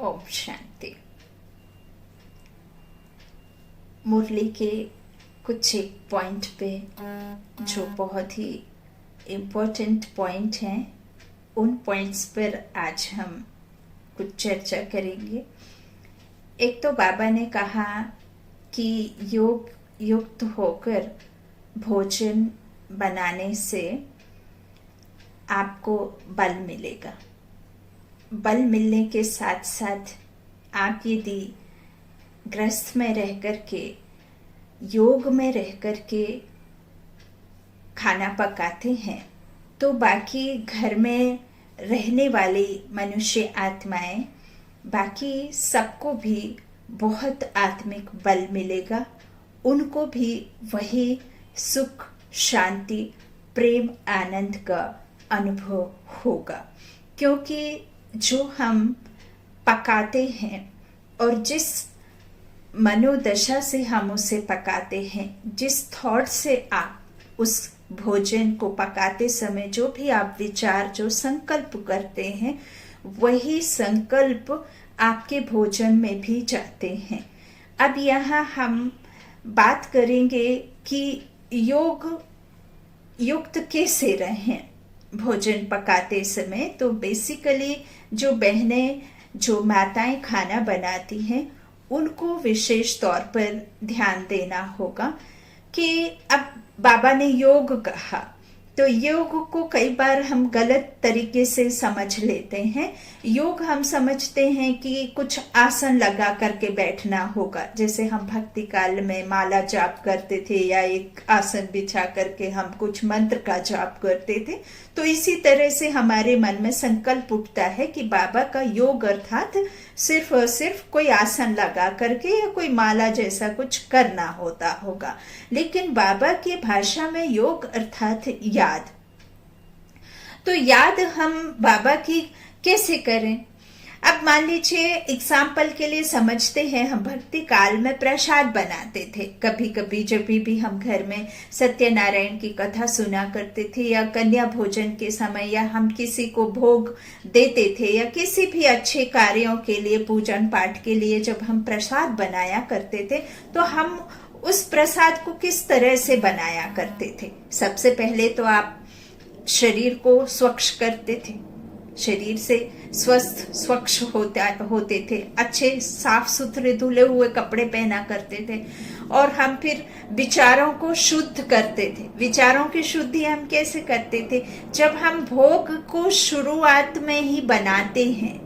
ओम शांति। मुरली के कुछ एक पॉइंट पे जो बहुत ही इम्पोर्टेंट पॉइंट हैं, उन पॉइंट्स पर आज हम कुछ चर्चा करेंगे। एक तो बाबा ने कहा कि योग युक्त होकर भोजन बनाने से आपको बल मिलेगा। बल मिलने के साथ साथ आप यदि ग्रस्त में रह कर के, योग में रह कर के खाना पकाते हैं तो बाकी घर में रहने वाली मनुष्य आत्माएं, बाकी सबको भी बहुत आत्मिक बल मिलेगा। उनको भी वही सुख, शांति, प्रेम, आनंद का अनुभव होगा। क्योंकि जो हम पकाते हैं और जिस मनोदशा से हम उसे पकाते हैं, जिस थॉट से आप उस भोजन को पकाते समय जो भी आप विचार, जो संकल्प करते हैं, वही संकल्प आपके भोजन में भी जाते हैं। अब यहाँ हम बात करेंगे कि योग युक्त कैसे रहें भोजन पकाते समय। तो बेसिकली जो बहनें, जो माताएं खाना बनाती हैं, उनको विशेष तौर पर ध्यान देना होगा कि अब बाबा ने योग कहा तो योग को कई बार हम गलत तरीके से समझ लेते हैं। योग हम समझते हैं कि कुछ आसन लगा करके बैठना होगा, जैसे हम भक्ति काल में माला जाप करते थे या एक आसन बिछा करके हम कुछ मंत्र का जाप करते थे। तो इसी तरह से हमारे मन में संकल्प उठता है कि बाबा का योग अर्थात सिर्फ और सिर्फ कोई आसन लगा करके या कोई माला जैसा कुछ करना होता होगा। लेकिन बाबा की भाषा में योग अर्थात याद। तो याद हम बाबा की कैसे करें? अब मान लीजिए एग्जाम्पल के लिए समझते हैं, हम भक्ति काल में प्रसाद बनाते थे। कभी कभी जब भी हम घर में सत्यनारायण की कथा सुना करते थे या कन्या भोजन के समय, या हम किसी को भोग देते थे, या किसी भी अच्छे कार्यों के लिए, पूजन पाठ के लिए जब हम प्रसाद बनाया करते थे, तो हम उस प्रसाद को किस तरह से बनाया करते थे? सबसे पहले तो आप शरीर को स्वच्छ करते थे, शरीर से स्वस्थ स्वच्छ होते थे, अच्छे साफ सुथरे धुले हुए कपड़े पहना करते थे। और हम फिर विचारों को शुद्ध करते थे। विचारों की शुद्धि हम कैसे करते थे? जब हम भोग को शुरुआत में ही बनाते हैं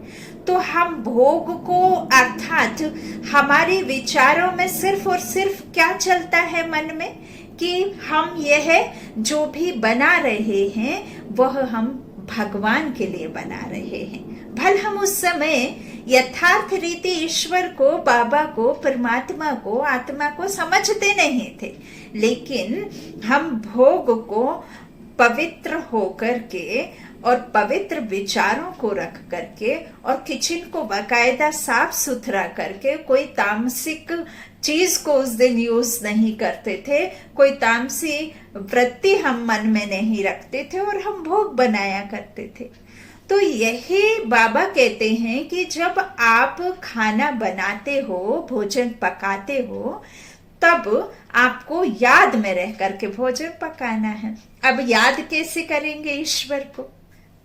तो हम भोग को अर्थात हमारे विचारों में सिर्फ और सिर्फ क्या चलता है मन में कि हम यह जो भी बना रहे हैं वह हम भगवान के लिए बना रहे हैं। भल हम उस समय यथार्थ रीति ईश्वर को, बाबा को, परमात्मा को, आत्मा को समझते नहीं थे, लेकिन हम भोग को पवित्र होकर के और पवित्र विचारों को रख करके और किचन को बाकायदा साफ सुथरा करके, कोई तामसिक चीज को उस दिन यूज नहीं करते थे, कोई तामसी वृत्ति हम मन में नहीं रखते थे और हम भोग बनाया करते थे। तो यही बाबा कहते हैं कि जब आप खाना बनाते हो, भोजन पकाते हो, तब आपको याद में रह करके भोजन पकाना है। अब याद कैसे करेंगे ईश्वर को?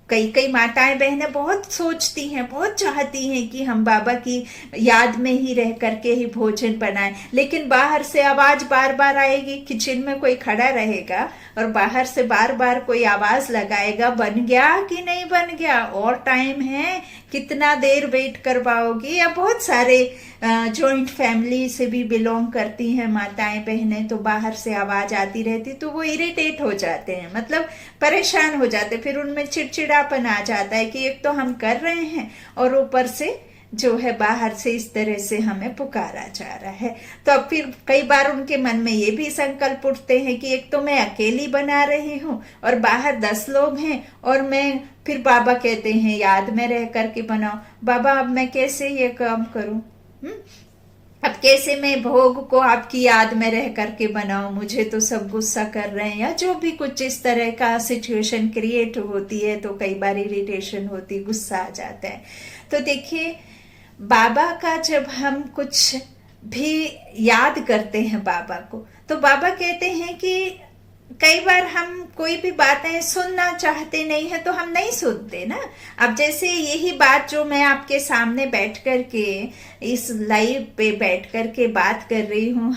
कई माताएं बहनें बहुत सोचती हैं, बहुत चाहती हैं कि हम बाबा की याद में ही रह करके ही भोजन बनाएं, लेकिन बाहर से आवाज बार बार आएगी। किचन में कोई खड़ा रहेगा और बाहर से बार बार कोई आवाज लगाएगा, बन गया कि नहीं बन गया, और टाइम है, कितना देर वेट करवाओगी। या बहुत सारे जॉइंट फैमिली से भी बिलोंग करती हैं माताएं बहनें, तो बाहर से आवाज आती रहती तो वो इरिटेट हो जाते हैं, मतलब परेशान हो जाते, फिर उनमें चिड़चिड़ापन आ जाता है कि एक तो हम कर रहे हैं और ऊपर से जो है बाहर से इस तरह से हमें पुकारा जा रहा है। तो अब फिर कई बार उनके मन में ये भी संकल्प उठते हैं कि एक तो मैं अकेली बना रही हूँ और बाहर 10 लोग हैं, और मैं फिर बाबा कहते हैं याद में रह करके बनाओ। बाबा अब मैं कैसे ये काम करूं? अब कैसे मैं भोग को आपकी याद में रह करके बनाऊं? मुझे तो सब गुस्सा कर रहे हैं, या जो भी कुछ इस तरह का सिचुएशन क्रिएट होती है तो कई बार इरिटेशन होती, गुस्सा आ जाता है। तो देखिए बाबा का जब हम कुछ भी याद करते हैं बाबा को, तो बाबा कहते हैं कि कई बार हम कोई भी बातें सुनना चाहते नहीं है तो हम नहीं सुनते ना। अब जैसे यही बात जो मैं आपके सामने बैठ कर के इस लाइव पे बैठ कर के बात कर रही हूँ,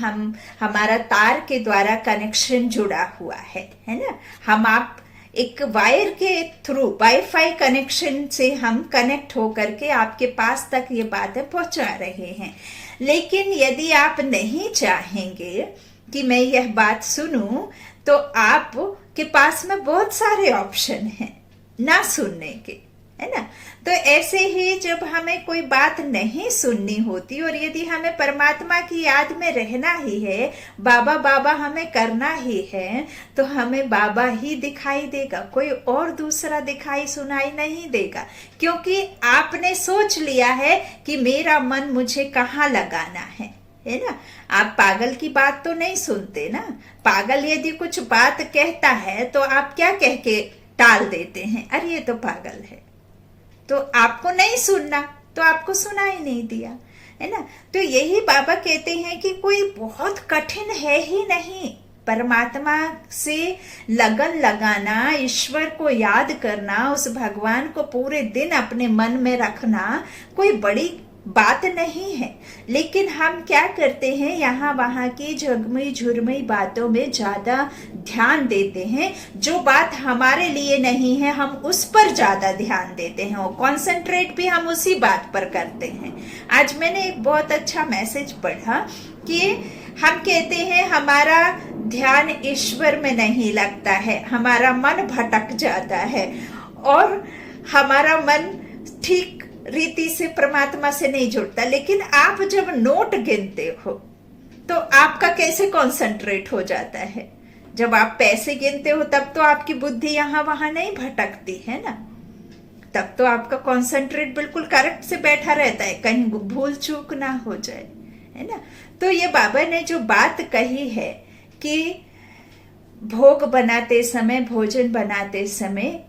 हमारा तार के द्वारा कनेक्शन जुड़ा हुआ है ना। हम आप एक वायर के थ्रू वाईफाई कनेक्शन से हम कनेक्ट होकर के आपके पास तक ये बातें पहुंचा रहे हैं। लेकिन यदि आप नहीं चाहेंगे कि मैं यह बात सुनूं, तो आप के पास में बहुत सारे ऑप्शन हैं ना सुनने के, है ना। तो ऐसे ही जब हमें कोई बात नहीं सुननी होती और यदि हमें परमात्मा की याद में रहना ही है, बाबा बाबा हमें करना ही है, तो हमें बाबा ही दिखाई देगा, कोई और दूसरा दिखाई सुनाई नहीं देगा। क्योंकि आपने सोच लिया है कि मेरा मन मुझे कहाँ लगाना है ना। आप पागल की बात तो नहीं सुनते ना। पागल यदि कुछ बात कहता है तो आप क्या कह के टाल देते हैं, अरे ये तो पागल है, तो आपको नहीं सुनना, तो आपको सुना ही नहीं दिया, है ना। तो यही बाबा कहते हैं कि कोई बहुत कठिन है ही नहीं। परमात्मा से लगन लगाना, ईश्वर को याद करना, उस भगवान को पूरे दिन अपने मन में रखना कोई बड़ी बात नहीं है। लेकिन हम क्या करते हैं, यहाँ वहां की झगमई झुरमई बातों में ज्यादा ध्यान देते हैं। जो बात हमारे लिए नहीं है हम उस पर ज्यादा ध्यान देते हैं और कॉन्सेंट्रेट भी हम उसी बात पर करते हैं। आज मैंने एक बहुत अच्छा मैसेज पढ़ा कि हम कहते हैं हमारा ध्यान ईश्वर में नहीं लगता है, हमारा मन भटक जाता है और हमारा मन ठीक रीति से परमात्मा से नहीं जुड़ता। लेकिन आप जब नोट गिनते हो तो आपका कैसे कॉन्सेंट्रेट हो जाता है। जब आप पैसे गिनते हो तब तो आपकी बुद्धि यहाँ वहां नहीं भटकती है ना, तब तो आपका कॉन्सेंट्रेट बिल्कुल करेक्ट से बैठा रहता है, कहीं भूल चूक ना हो जाए, है ना। तो ये बाबा ने जो बात कही है कि भोग बनाते समय, भोजन बनाते समय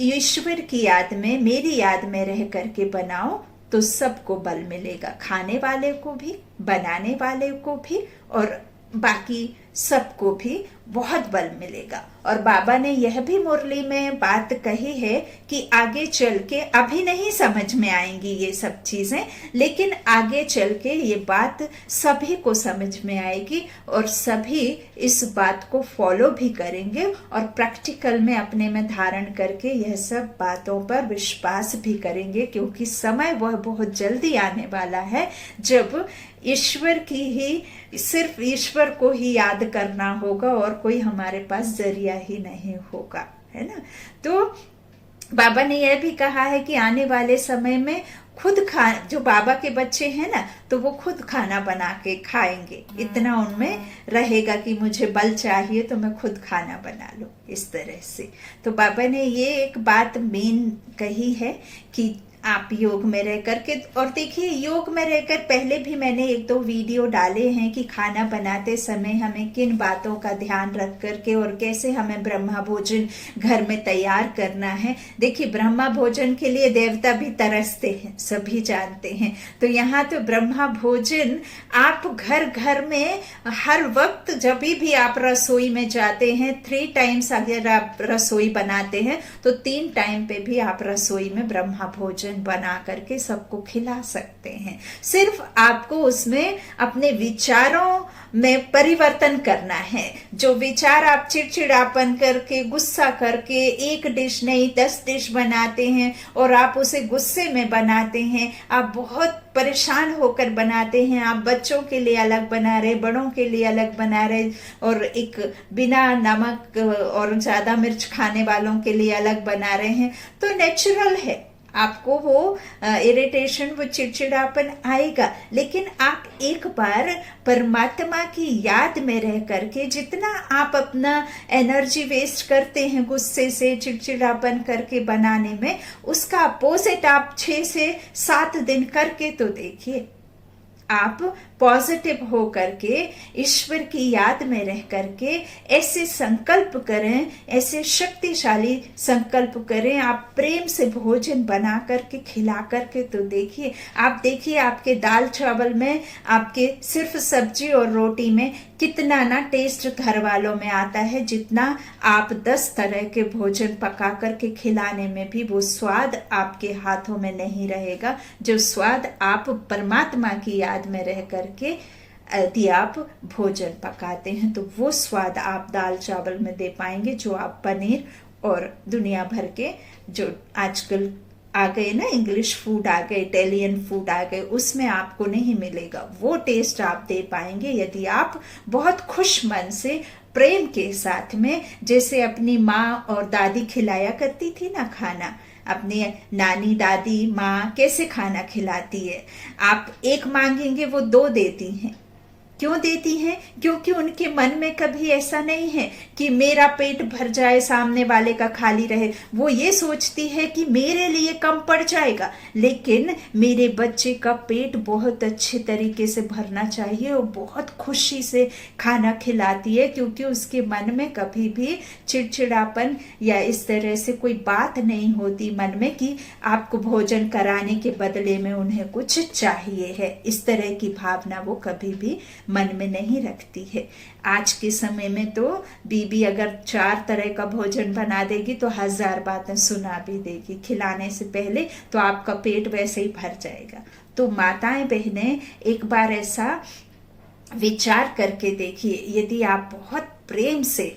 ईश्वर की याद में, मेरी याद में रह करके बनाओ तो सबको बल मिलेगा, खाने वाले को भी, बनाने वाले को भी और बाकी सबको भी बहुत बल मिलेगा। और बाबा ने यह भी मुरली में बात कही है कि आगे चल के, अभी नहीं समझ में आएंगी ये सब चीजें, लेकिन आगे चल के ये बात सभी को समझ में आएगी और सभी इस बात को फॉलो भी करेंगे और प्रैक्टिकल में अपने में धारण करके यह सब बातों पर विश्वास भी करेंगे। क्योंकि समय वह बहुत जल्दी आने वाला है जब ईश्वर की ही, सिर्फ ईश्वर को ही याद करना होगा और कोई हमारे पास जरिया ही नहीं होगा, है ना। तो बाबा ने यह भी कहा है कि आने वाले समय में खुद जो बाबा के बच्चे हैं ना, तो वो खुद खाना बना के खाएंगे, इतना उनमें रहेगा कि मुझे बल चाहिए तो मैं खुद खाना बना लूं, इस तरह से। तो बाबा ने ये एक बात मेन कही है कि आप योग में रह करके, और देखिए योग में रहकर पहले भी मैंने एक दो वीडियो डाले हैं कि खाना बनाते समय हमें किन बातों का ध्यान रख करके और कैसे हमें ब्रह्मा भोजन घर में तैयार करना है। देखिए ब्रह्मा भोजन के लिए देवता भी तरसते हैं, सभी जानते हैं। तो यहाँ तो ब्रह्मा भोजन आप घर घर में हर वक्त जब भी आप रसोई में जाते हैं, 3 टाइम्स अगर आप रसोई बनाते हैं तो 3 टाइम पे भी आप रसोई में ब्रह्मा भोजन बना करके सबको खिला सकते हैं। सिर्फ आपको उसमें अपने विचारों में परिवर्तन करना है। जो विचार आप चिड़चिड़ापन करके, गुस्सा करके 1 डिश नहीं 10 डिश बनाते हैं और आप उसे गुस्से में बनाते हैं, आप बहुत परेशान होकर बनाते हैं, आप बच्चों के लिए अलग बना रहे, बड़ों के लिए अलग बना रहे और एक बिना नमक और ज्यादा मिर्च खाने वालों के लिए अलग बना रहे हैं, तो नेचुरल है आपको वो इरिटेशन, वो चिड़चिड़ापन आएगा। लेकिन आप एक बार परमात्मा की याद में रह करके, जितना आप अपना एनर्जी वेस्ट करते हैं गुस्से से, चिड़चिड़ापन करके बनाने में, उसका अपोजिट आप 6 से 7 दिन करके तो देखिए, आप पॉजिटिव हो करके, ईश्वर की याद में रह करके ऐसे संकल्प करें, ऐसे शक्तिशाली संकल्प करें। आप प्रेम से भोजन बना करके खिला करके तो देखिए, आप देखिए आपके दाल चावल में, आपके सिर्फ सब्जी और रोटी में कितना ना टेस्ट घर वालों में आता है, जितना आप 10 तरह के भोजन पका करके खिलाने में भी वो स्वाद आपके हाथों में नहीं रहेगा, जो स्वाद आप परमात्मा की याद में रह करके यदि आप भोजन पकाते हैं तो वो स्वाद आप दाल चावल में दे पाएंगे, जो आप पनीर और दुनिया भर के जो आजकल आ गए ना, इंग्लिश फूड आ गए, इटालियन फूड आ गए, उसमें आपको नहीं मिलेगा। वो टेस्ट आप दे पाएंगे यदि आप बहुत खुश मन से, प्रेम के साथ में, जैसे अपनी माँ और दादी खिलाया करती थी ना खाना, अपनी नानी दादी माँ कैसे खाना खिलाती है, आप एक मांगेंगे वो 2 देती हैं। क्यों देती हैं? क्योंकि उनके मन में कभी ऐसा नहीं है कि मेरा पेट भर जाए, सामने वाले का खाली रहे। वो ये सोचती है कि मेरे लिए कम पड़ जाएगा, लेकिन मेरे बच्चे का पेट बहुत अच्छे तरीके से भरना चाहिए, और बहुत खुशी से खाना खिलाती है, क्योंकि उसके मन में कभी भी चिड़चिड़ापन या इस तरह से कोई बात नहीं होती मन में कि आपको भोजन कराने के बदले में उन्हें कुछ चाहिए है। इस तरह की भावना वो कभी भी मन में नहीं रखती है। आज के समय में तो बीबी अगर 4 तरह का भोजन बना देगी तो 1000 बातें सुना भी देगी खिलाने से पहले, तो आपका पेट वैसे ही भर जाएगा। तो माताएं बहनें, एक बार ऐसा विचार करके देखिए, यदि आप बहुत प्रेम से,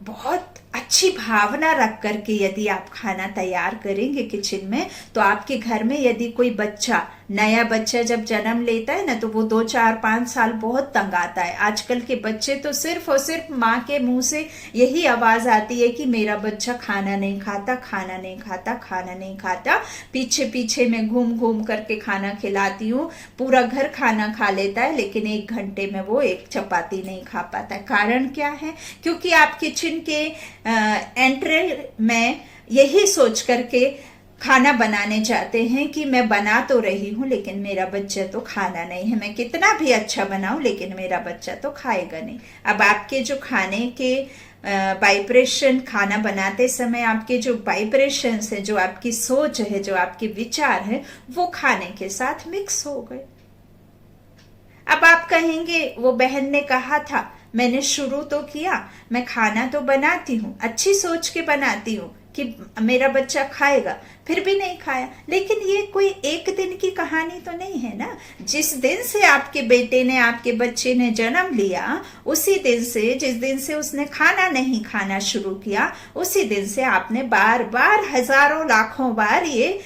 बहुत अच्छी भावना रख करके यदि आप खाना तैयार करेंगे किचन में, तो आपके घर में यदि कोई बच्चा, नया बच्चा जब जन्म लेता है ना, तो वो 2, 4, 5 साल बहुत तंग आता है। आजकल के बच्चे तो सिर्फ और सिर्फ माँ के मुंह से यही आवाज आती है कि मेरा बच्चा खाना नहीं खाता, खाना नहीं खाता, खाना नहीं खाता। पीछे पीछे में घूम घूम करके खाना खिलाती हूँ, पूरा घर खाना खा लेता है, लेकिन 1 घंटे में वो 1 चपाती नहीं खा पाता है। कारण क्या है? क्योंकि आप किचन के एंट्री में यही सोच करके खाना बनाने जाते हैं कि मैं बना तो रही हूं, लेकिन मेरा बच्चा तो खाना नहीं है। मैं कितना भी अच्छा बनाऊं, लेकिन मेरा बच्चा तो खाएगा नहीं। अब आपके जो खाने के वाइब्रेशन, खाना बनाते समय आपके जो वाइब्रेशंस है, जो आपकी सोच है, जो आपके विचार है, वो खाने के साथ मिक्स हो गए। अब आप कहेंगे वो बहन ने कहा था, मैंने शुरू तो किया, मैं खाना तो बनाती हूँ, अच्छी सोच के बनाती हूँ कि मेरा बच्चा खाएगा, फिर भी नहीं खाया। लेकिन ये कोई एक दिन की कहानी तो नहीं है ना। जिस दिन से आपके बेटे ने, आपके बच्चे ने जन्म लिया, उसी दिन से, जिस दिन से उसने खाना नहीं खाना शुरू किया, उसी दिन से आपने बार बार, हजारों लाखों बार ये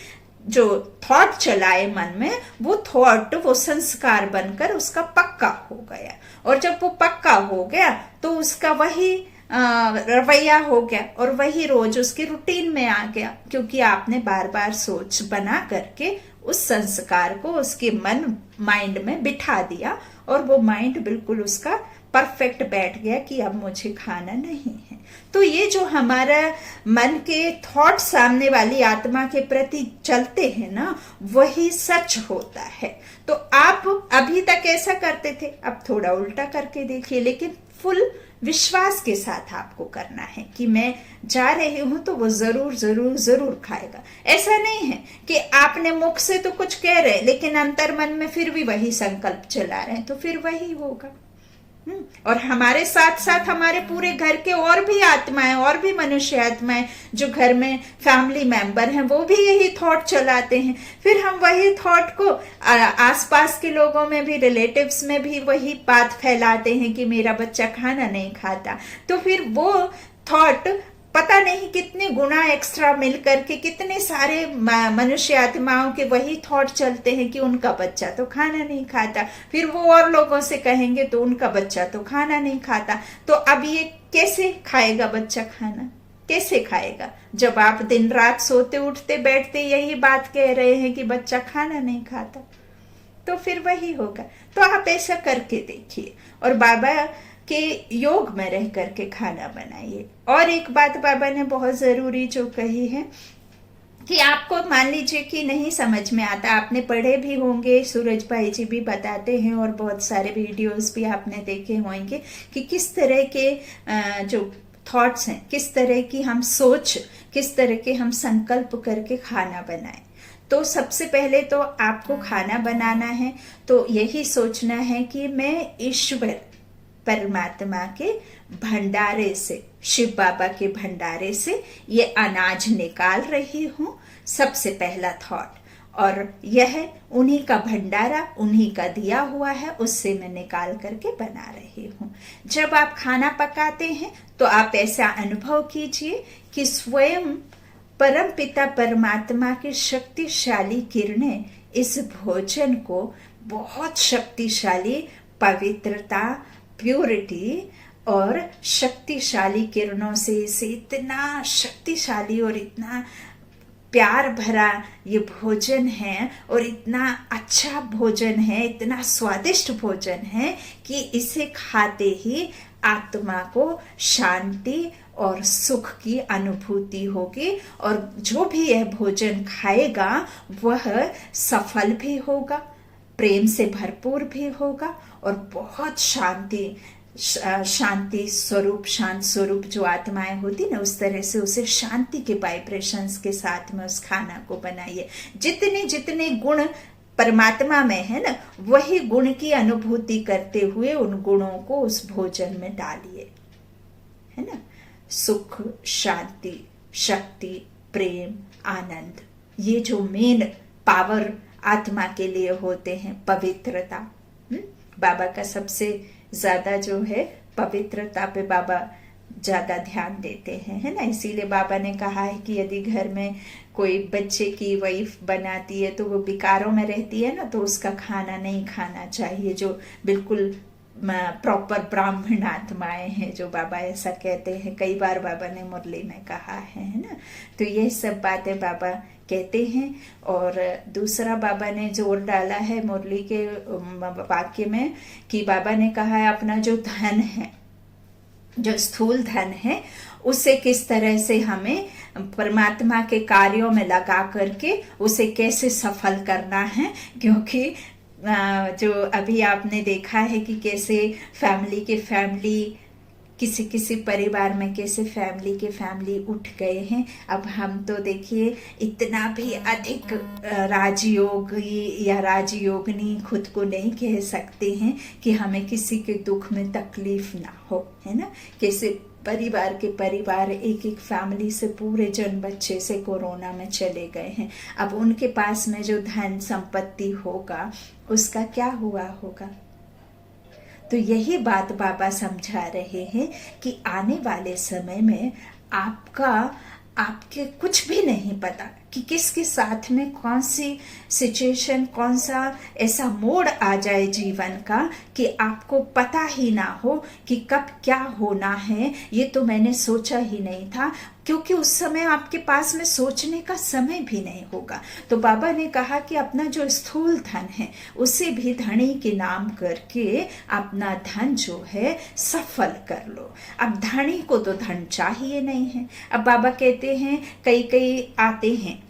जो थॉट चलाए मन में, वो थॉट, वो संस्कार बनकर उसका पक्का हो गया। और जब वो पक्का हो गया तो उसका वही रवैया हो गया, और वही रोज उसकी रूटीन में आ गया, क्योंकि आपने बार बार सोच बना करके उस संस्कार को उसके माइंड में बिठा दिया, और वो माइंड बिल्कुल उसका परफेक्ट बैठ गया कि अब मुझे खाना नहीं है। तो ये जो हमारा मन के थॉट सामने वाली आत्मा के प्रति चलते हैं ना, वही सच होता है। तो आप अभी तक ऐसा करते थे, अब थोड़ा उल्टा करके देखिए, लेकिन फुल विश्वास के साथ आपको करना है कि मैं जा रही हूं तो वो जरूर जरूर जरूर खाएगा। ऐसा नहीं है कि आपने मुख से तो कुछ कह रहे, लेकिन अंतर मन में फिर भी वही संकल्प चला रहे हैं, तो फिर वही होगा। और हमारे साथ साथ हमारे पूरे घर के और भी आत्माएं, और भी मनुष्य आत्माएं जो घर में फैमिली मेंबर हैं, वो भी यही थॉट चलाते हैं। फिर हम वही थॉट को आसपास के लोगों में भी, रिलेटिव्स में भी वही बात फैलाते हैं कि मेरा बच्चा खाना नहीं खाता। तो फिर वो थॉट पता नहीं कितने गुना एक्स्ट्रा मिल करके कितने सारे मनुष्य आत्माओं के वही थॉट चलते हैं कि उनका बच्चा तो खाना नहीं खाता। फिर वो और लोगों से कहेंगे तो उनका बच्चा तो खाना नहीं खाता। तो अब ये कैसे खाएगा बच्चा खाना? कैसे खाएगा जब आप दिन रात सोते उठते बैठते यही बात कह रहे हैं कि बच्चा खाना नहीं खाता? तो फिर वही होगा। तो आप ऐसा करके देखिए, और बाबा के योग में रह करके खाना बनाइए। और एक बात बाबा ने बहुत जरूरी जो कही है कि आपको मान लीजिए कि नहीं समझ में आता, आपने पढ़े भी होंगे, सूरज भाई जी भी बताते हैं और बहुत सारे वीडियोस भी आपने देखे होंगे कि किस तरह के जो थॉट्स हैं, किस तरह की हम सोच, किस तरह के हम संकल्प करके खाना बनाएं। तो सबसे पहले तो आपको खाना बनाना है तो यही सोचना है कि मैं ईश्वर परमात्मा के भंडारे से, शिव बाबा के भंडारे से ये अनाज निकाल रही हूँ, सबसे पहला थॉट। और यह उन्हीं का भंडारा, उन्हीं का दिया हुआ है, उससे मैं निकाल करके बना रही हूँ। जब आप खाना पकाते हैं तो आप ऐसा अनुभव कीजिए कि स्वयं परम पिता परमात्मा की शक्तिशाली किरणें इस भोजन को बहुत शक्तिशाली पवित्रता, प्योरिटी और शक्तिशाली किरणों से इसे इतना शक्तिशाली और इतना प्यार भरा ये भोजन है और इतना अच्छा भोजन है, इतना स्वादिष्ट भोजन है कि इसे खाते ही आत्मा को शांति और सुख की अनुभूति होगी और जो भी यह भोजन खाएगा वह सफल भी होगा, प्रेम से भरपूर भी होगा और बहुत शांति स्वरूप, शांत स्वरूप जो आत्माएं होती ना, उस तरह से उसे शांति के वाइब्रेशंस के साथ में उस खाना को बनाइए। जितने जितने गुण परमात्मा में है ना, वही गुण की अनुभूति करते हुए उन गुणों को उस भोजन में डालिए, है ना। सुख, शांति, शक्ति, प्रेम, आनंद, ये जो मेन पावर आत्मा के लिए होते हैं। पवित्रता, बाबा का सबसे ज्यादा जो है पवित्रता पे बाबा ज्यादा ध्यान देते हैं, है ना। इसीलिए बाबा ने कहा है कि यदि घर में कोई बच्चे की वाइफ बनाती है तो वो विकारों में रहती है ना, तो उसका खाना नहीं खाना चाहिए, जो बिल्कुल प्रॉपर ब्राह्मण आत्माएं हैं, जो बाबा ऐसा कहते हैं। कई बार बाबा ने मुरली में कहा है ना। तो ये सब बातें बाबा कहते हैं। और दूसरा बाबा ने जोर डाला है मुरली के वाक्य में कि बाबा ने कहा है अपना जो धन है, जो स्थूल धन है, उसे किस तरह से हमें परमात्मा के कार्यों में लगा करके उसे कैसे सफल करना है। क्योंकि जो अभी आपने देखा है कि कैसे फैमिली किसी किसी परिवार में कैसे फैमिली उठ गए हैं। अब हम तो देखिए इतना भी अधिक राजयोगी या राजयोगिनी खुद को नहीं कह सकते हैं कि हमें किसी के दुख में तकलीफ ना हो, है ना। कैसे परिवार एक एक फैमिली से पूरे जन बच्चे से कोरोना में चले गए हैं। अब उनके पास में जो धन संपत्ति होगा उसका क्या हुआ होगा। तो यही बात बाबा समझा रहे हैं कि आने वाले समय में आपके कुछ भी नहीं पता कि किसके साथ में कौन सी सिचुएशन, कौन सा ऐसा मोड़ आ जाए जीवन का कि आपको पता ही ना हो कि कब क्या होना है। ये तो मैंने सोचा ही नहीं था, क्योंकि उस समय आपके पास में सोचने का समय भी नहीं होगा। तो बाबा ने कहा कि अपना जो स्थूल धन है उसे भी धनी के नाम करके अपना धन जो है सफल कर लो। अब धनी को तो धन चाहिए नहीं है। अब बाबा कहते हैं कई आते हैं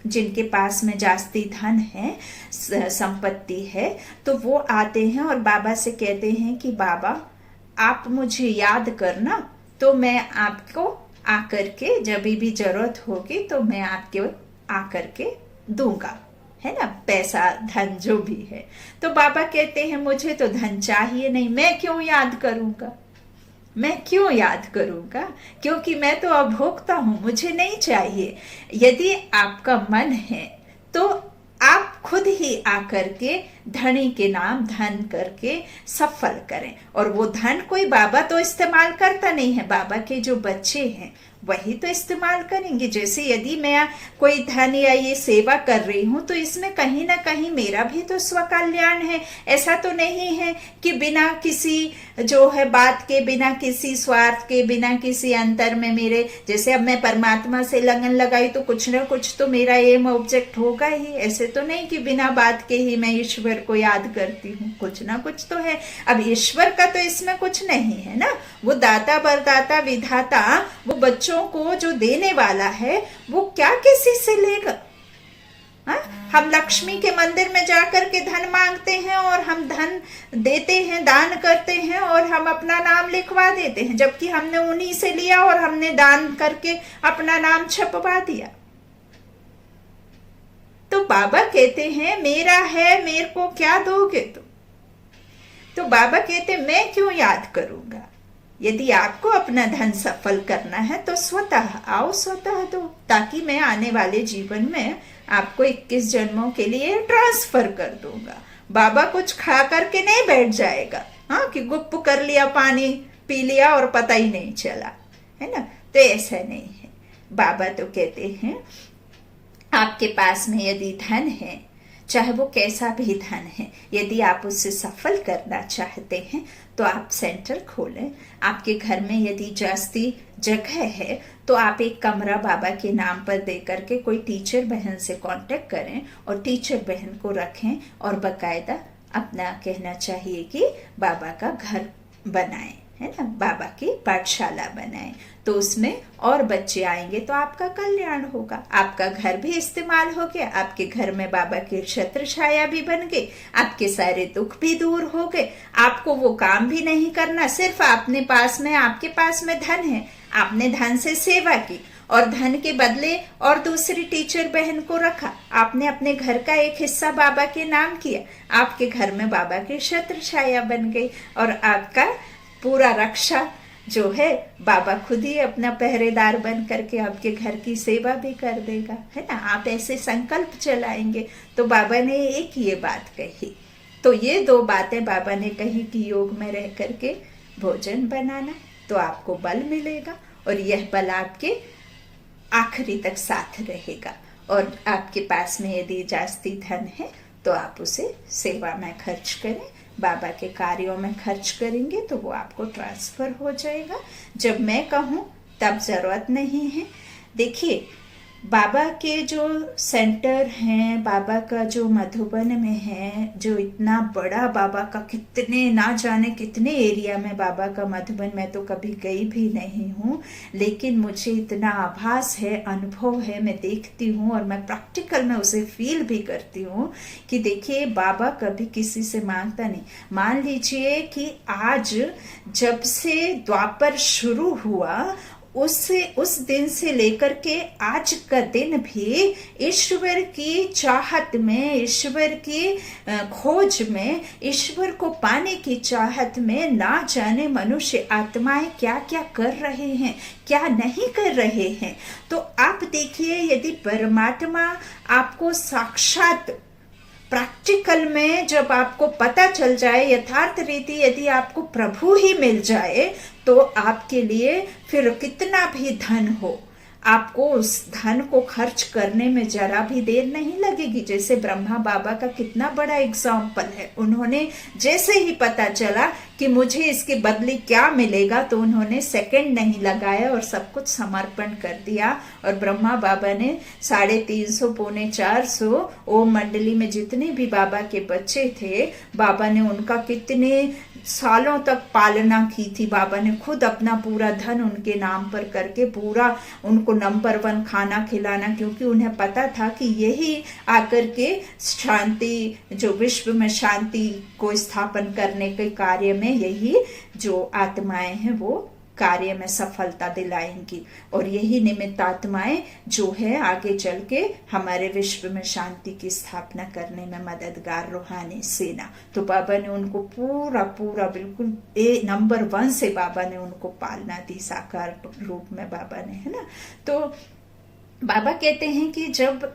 जिनके पास में जास्ती धन है, संपत्ति है, तो वो आते हैं और बाबा से कहते हैं कि बाबा आप मुझे याद करना, तो मैं आपको आकर के जब भी जरूरत होगी तो मैं आपके आकर के दूंगा, है ना, पैसा धन जो भी है। तो बाबा कहते हैं मुझे तो धन चाहिए नहीं, मैं क्यों याद करूंगा, क्योंकि मैं तो अभोक्ता हूं, मुझे नहीं चाहिए। यदि आपका मन है तो आप खुद ही आकर के धनी के नाम धन करके सफल करें। और वो धन कोई बाबा तो इस्तेमाल करता नहीं है, बाबा के जो बच्चे हैं वही तो इस्तेमाल करेंगे। जैसे यदि मैं कोई धन या ये सेवा कर रही हूं तो इसमें कहीं ना कहीं मेरा भी तो स्वकल्याण है। ऐसा तो नहीं है कि बिना किसी जो है बात के, बिना किसी स्वार्थ के, बिना किसी अंतर में मेरे, जैसे अब मैं परमात्मा से लगन लगाई तो कुछ ना कुछ तो मेरा एम ऑब्जेक्ट होगा ही। ऐसे तो नहीं कि बिना बात के ही मैं ईश्वर को याद करती हूँ, कुछ ना कुछ तो है। अब ईश्वर का तो इसमें कुछ नहीं है ना, वो दाता बरदाता विधाता वो बच्चों बच्चों को जो देने वाला है वो क्या किसी से लेगा? हाँ? हम लक्ष्मी के मंदिर में जाकर के धन मांगते हैं और हम धन देते हैं, दान करते हैं और हम अपना नाम लिखवा देते हैं, जबकि हमने उन्हीं से लिया और हमने दान करके अपना नाम छपवा दिया। तो बाबा कहते हैं मेरा है, मेरे को क्या दोगे तुम? तो बाबा कहते मैं क्यों याद करूंगा? यदि आपको अपना धन सफल करना है तो स्वतः आओ, स्वतः दो, ताकि मैं आने वाले जीवन में आपको 21 जन्मों के लिए ट्रांसफर कर दूंगा। बाबा कुछ खा करके नहीं बैठ जाएगा, हाँ, कि गुप्प कर लिया, पानी पी लिया और पता ही नहीं चला, है ना? तो ऐसा नहीं है। बाबा तो कहते हैं आपके पास में यदि धन है, चाहे वो कैसा भी धन है, यदि आप उससे सफल करना चाहते हैं तो आप सेंटर खोलें। आपके घर में यदि जास्ती जगह है तो आप एक कमरा बाबा के नाम पर दे करके कोई टीचर बहन से कांटेक्ट करें और टीचर बहन को रखें और बकायदा अपना कहना चाहिए कि बाबा का घर बनाएं, है ना, बाबा की पाठशाला बनाएं। तो उसमें और बच्चे आएंगे तो आपका कल्याण होगा, आपका घर भी इस्तेमाल हो गया, आपके घर में बाबा की छत्र छाया भी बन गई, आपके सारे दुख भी दूर हो गए, आपको वो काम भी नहीं करना, सिर्फ आपके पास में धन है, आपने धन से सेवा की और धन के बदले और दूसरी टीचर बहन को रखा, आपने अपने घर का एक हिस्सा बाबा के नाम किया, आपके घर में बाबा की छत्र छाया बन गई और आपका पूरा रक्षा जो है बाबा खुद ही अपना पहरेदार बन करके आपके घर की सेवा भी कर देगा, है ना। आप ऐसे संकल्प चलाएंगे तो बाबा ने एक ये बात कही। तो ये 2 बातें बाबा ने कही कि योग में रह करके भोजन बनाना तो आपको बल मिलेगा और यह बल आपके आखिरी तक साथ रहेगा। और आपके पास में यदि जास्ती धन है तो आप उसे सेवा में खर्च करें, बाबा के कार्यों में खर्च करेंगे तो वो आपको ट्रांसफर हो जाएगा। जब मैं कहूँ तब जरूरत नहीं है। देखिए, बाबा के जो सेंटर हैं, बाबा का जो मधुबन में है, जो इतना बड़ा बाबा का, कितने ना जाने कितने एरिया में बाबा का मधुबन, मैं तो कभी गई भी नहीं हूँ, लेकिन मुझे इतना आभास है, अनुभव है, मैं देखती हूँ और मैं प्रैक्टिकल में उसे फील भी करती हूँ कि देखिए बाबा कभी किसी से मांगता नहीं। मान लीजिए कि आज जब से द्वापर शुरू हुआ उस दिन से लेकर के आज का दिन भी ईश्वर की चाहत में, ईश्वर की खोज में, ईश्वर को पाने की चाहत में ना जाने मनुष्य आत्माएं क्या क्या कर रहे हैं, क्या नहीं कर रहे हैं। तो आप देखिए, यदि परमात्मा आपको साक्षात प्रैक्टिकल में जब आपको पता चल जाए, यथार्थ रीति यदि आपको प्रभु ही मिल जाए तो आपके लिए फिर कितना भी धन हो, आपको उस धन को खर्च करने में जरा भी देर नहीं लगेगी। जैसे ब्रह्मा बाबा का कितना बड़ा एग्जाम्पल है, उन्होंने जैसे ही पता चला कि मुझे इसके बदले क्या मिलेगा तो उन्होंने सेकंड नहीं लगाया और सब कुछ समर्पण कर दिया। और ब्रह्मा बाबा ने 350 पौने 400 ओम मंडली में जितने भी बाबा के बच्चे थे, बाबा ने उनका कितने सालों तक पालना की थी। बाबा ने खुद अपना पूरा धन उनके नाम पर करके पूरा उनको नंबर 1 खाना खिलाना, क्योंकि उन्हें पता था कि यही आकर के शांति, जो विश्व में शांति को स्थापन करने के कार्य में यही जो आत्माएं हैं वो कार्य में सफलता दिलाएंगी और यही निमित्त आत्माएं जो है आगे चल के हमारे विश्व में शांति की स्थापना करने में मददगार रूहानी सेना। तो बाबा ने उनको पूरा बिल्कुल नंबर 1 से बाबा ने उनको पालना दी, साकार रूप में बाबा ने, है ना। तो बाबा कहते हैं कि जब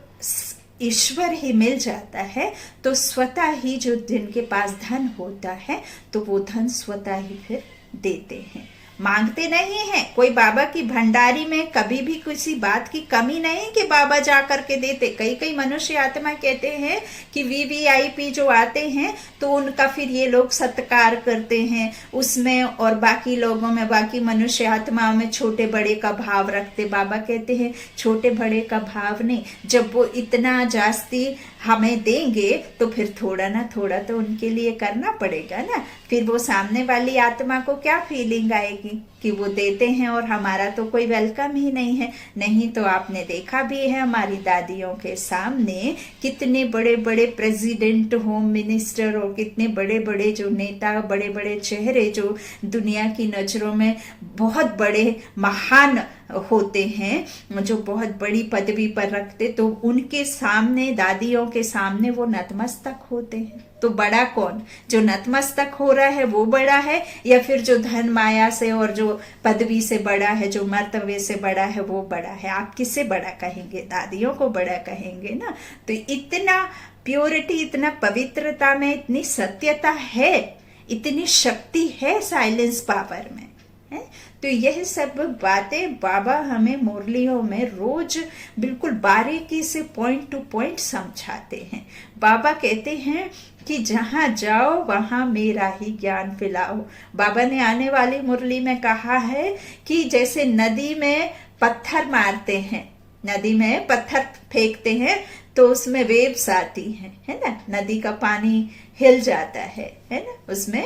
ईश्वर ही मिल जाता है तो स्वतः ही जो जिनके पास धन होता है तो वो धन स्वतः ही फिर देते हैं, मांगते नहीं है। कोई बाबा की भंडारी में कभी भी किसी बात की कमी नहीं कि बाबा जा करके देते। कई मनुष्य आत्मा कहते हैं कि वीवीआईपी जो आते हैं तो उनका फिर ये लोग सत्कार करते हैं उसमें, और बाकी लोगों में, बाकी मनुष्य आत्माओं में छोटे बड़े का भाव रखते। बाबा कहते हैं छोटे बड़े का भाव नहीं, जब वो इतना जास्ती हमें देंगे तो फिर थोड़ा ना थोड़ा तो उनके लिए करना पड़ेगा ना। फिर वो सामने वाली आत्मा को क्या फीलिंग आएगी कि वो देते हैं और हमारा तो कोई वेलकम ही नहीं है। नहीं तो आपने देखा भी है हमारी दादियों के सामने कितने बड़े बड़े प्रेसिडेंट, होम मिनिस्टर और कितने बड़े बड़े जो नेता, बड़े बड़े चेहरे जो दुनिया की नजरों में बहुत बड़े महान होते हैं, जो बहुत बड़ी पदवी पर रखते, तो उनके सामने, दादियों के सामने वो नतमस्तक होते हैं। तो बड़ा कौन? जो नतमस्तक हो रहा है वो बड़ा है, या फिर जो धन माया से और जो पदवी से बड़ा है, जो मर्तबे से बड़ा है वो बड़ा है? आप किससे बड़ा कहेंगे? दादियों को बड़ा कहेंगे ना। तो इतना प्योरिटी, इतना पवित्रता में इतनी सत्यता है, इतनी शक्ति है साइलेंस पावर में, है? तो यह सब बातें बाबा हमें मुरलियों में रोज बिल्कुल बारीकी से पॉइंट टू पॉइंट समझाते हैं। बाबा कहते हैं कि जहां जाओ वहां मेरा ही ज्ञान फैलाओ। बाबा ने आने वाली मुरली में कहा है कि जैसे नदी में पत्थर मारते हैं, नदी में पत्थर फेंकते हैं तो उसमें वेव्स आती हैं, है ना, नदी का पानी हिल जाता है ना, उसमें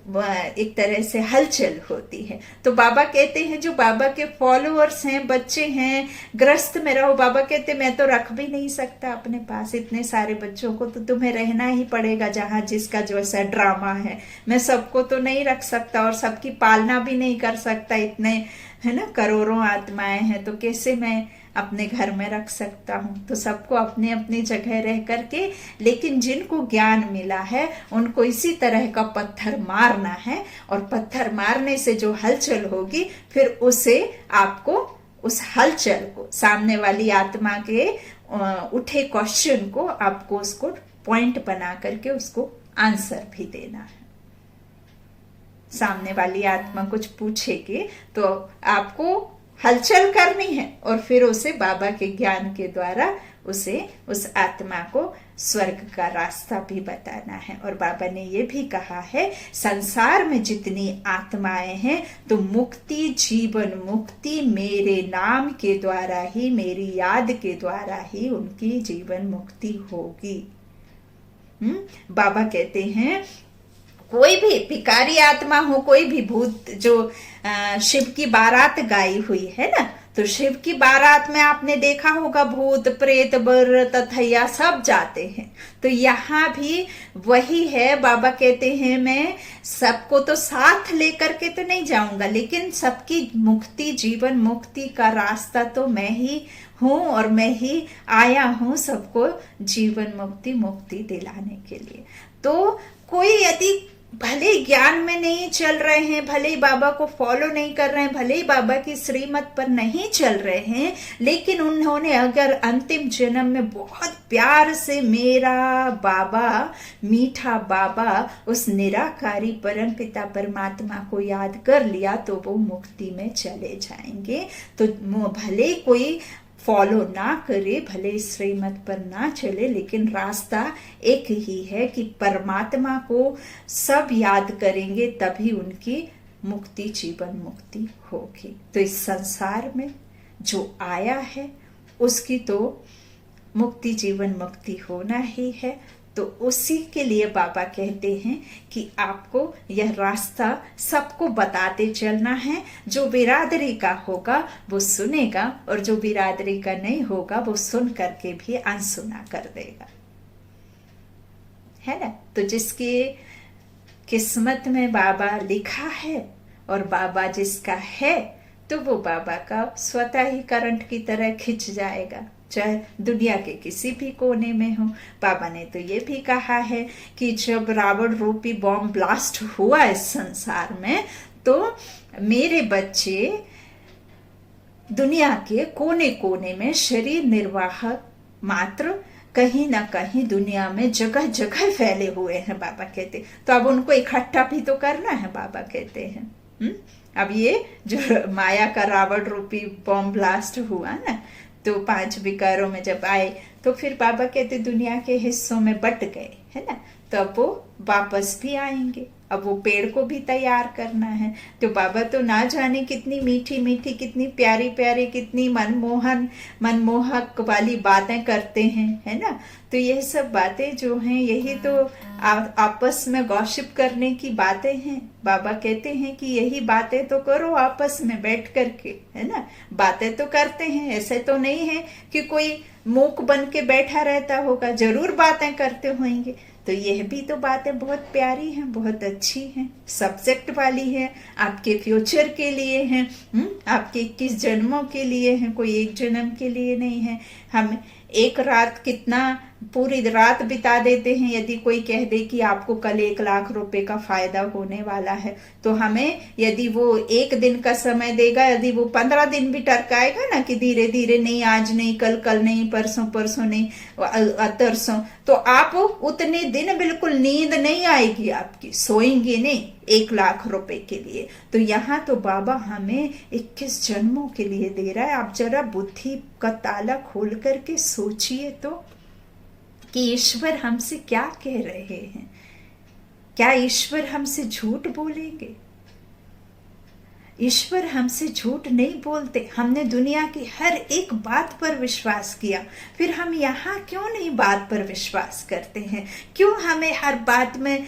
एक तरह से हलचल होती है। तो बाबा कहते हैं जो बाबा के फॉलोअर्स हैं, बच्चे हैं, ग्रस्त में रहो। बाबा कहते मैं तो रख भी नहीं सकता अपने पास इतने सारे बच्चों को, तो तुम्हें रहना ही पड़ेगा जहां जिसका जो ऐसा ड्रामा है। मैं सबको तो नहीं रख सकता और सबकी पालना भी नहीं कर सकता, इतने है ना करोड़ों आत्माएं हैं, तो कैसे मैं अपने घर में रख सकता हूँ? तो सबको अपने अपनी जगह रह करके, लेकिन जिनको ज्ञान मिला है उनको इसी तरह का पत्थर मारना है, और पत्थर मारने से जो हलचल होगी फिर उसे आपको, उस हलचल को, सामने वाली आत्मा के उठे क्वेश्चन को आपको उसको पॉइंट बना करके उसको आंसर भी देना है। सामने वाली आत्मा कुछ पूछेगी तो आपको हलचल करनी है और फिर उसे बाबा के ज्ञान के द्वारा उसे, उस आत्मा को स्वर्ग का रास्ता भी बताना है। और बाबा ने ये भी कहा है संसार में जितनी आत्माएं हैं तो मुक्ति, जीवन मुक्ति मेरे नाम के द्वारा ही, मेरी याद के द्वारा ही उनकी जीवन मुक्ति होगी। बाबा कहते हैं कोई भी भिखारी आत्मा हो, कोई भी भूत, जो शिव की बारात गाई हुई है ना, तो शिव की बारात में आपने देखा होगा भूत प्रेत बर तथैया सब जाते हैं। तो यहाँ भी वही है। बाबा कहते हैं मैं सबको तो साथ लेकर के तो नहीं जाऊंगा, लेकिन सबकी मुक्ति, जीवन मुक्ति का रास्ता तो मैं ही हूँ और मैं ही आया हूँ सबको जीवन मुक्ति दिलाने के लिए। तो कोई यदि भले ज्ञान में नहीं चल रहे हैं, भले ही बाबा को फॉलो नहीं कर रहे हैं, भले ही बाबा की श्रीमत पर नहीं चल रहे हैं, लेकिन उन्होंने अगर अंतिम जन्म में बहुत प्यार से मेरा बाबा, मीठा बाबा, उस निराकारी परमपिता परमात्मा को याद कर लिया तो वो मुक्ति में चले जाएंगे। तो भले कोई फॉलो ना करे, भले श्रीमत पर ना चले, लेकिन रास्ता एक ही है कि परमात्मा को सब याद करेंगे तभी उनकी मुक्ति, जीवन मुक्ति होगी। तो इस संसार में जो आया है उसकी तो मुक्ति, जीवन मुक्ति होना ही है। तो उसी के लिए बाबा कहते हैं कि आपको यह रास्ता सबको बताते चलना है। जो बिरादरी का होगा वो सुनेगा और जो बिरादरी का नहीं होगा वो सुन करके भी अनसुना कर देगा, है ना। तो जिसकी किस्मत में बाबा लिखा है और बाबा जिसका है तो वो बाबा का स्वतः ही करंट की तरह खिंच जाएगा, चाहे दुनिया के किसी भी कोने में हो। बाबा ने तो ये भी कहा है कि जब रावण रूपी बॉम्ब ब्लास्ट हुआ इस संसार में, तो मेरे बच्चे दुनिया के कोने कोने में शरीर निर्वाह मात्र कहीं ना कहीं दुनिया में जगह जगह फैले हुए हैं, बाबा कहते। तो अब उनको इकट्ठा भी तो करना है, बाबा कहते हैं। अब ये जो माया का रावण रूपी बॉम्ब ब्लास्ट हुआ ना, तो 5 विकारों में जब आए तो फिर बाबा कहते दुनिया के हिस्सों में बट गए, है ना। तो अब वो वापस भी आएंगे, अब वो पेड़ को भी तैयार करना है। तो बाबा तो ना जाने कितनी मीठी मीठी, कितनी प्यारी प्यारी, कितनी मनमोहक वाली बातें करते हैं, है ना। तो यह सब बातें जो हैं यही तो आपस में गॉसिप करने की बातें हैं। बाबा कहते हैं कि यही बातें तो करो आपस में बैठ करके, है ना। बातें तो करते हैं, ऐसे तो नहीं है कि कोई मूक बन के बैठा रहता होगा, जरूर बातें करते होंगे। तो यह भी तो बातें बहुत प्यारी हैं, बहुत अच्छी हैं, सब्जेक्ट वाली है, आपके फ्यूचर के लिए हैं, आपके 21 जन्मों के लिए हैं, कोई एक जन्म के लिए नहीं है। हम एक रात कितना पूरी रात बिता देते हैं। यदि कोई कह दे कि आपको कल 1 लाख रुपए का फायदा होने वाला है, तो हमें यदि वो 1 दिन का समय देगा, यदि वो 15 दिन भी टरकाएगा ना कि धीरे धीरे नहीं, आज नहीं, कल कल नहीं, परसों परसों नहीं, तरसों, तो आप उतने दिन बिल्कुल नींद नहीं आएगी आपकी, सोएंगे नहीं 1 लाख रुपए के लिए। तो यहाँ तो बाबा हमें 21 जन्मों के लिए दे रहा है। आप जरा बुद्धि का ताला खोल करके सोचिए तो कि ईश्वर हमसे क्या कह रहे हैं। क्या ईश्वर हमसे झूठ बोलेंगे? ईश्वर हमसे झूठ नहीं बोलते। हमने दुनिया की हर एक बात पर विश्वास किया, फिर हम यहाँ क्यों नहीं बात पर विश्वास करते हैं? क्यों हमें हर बात में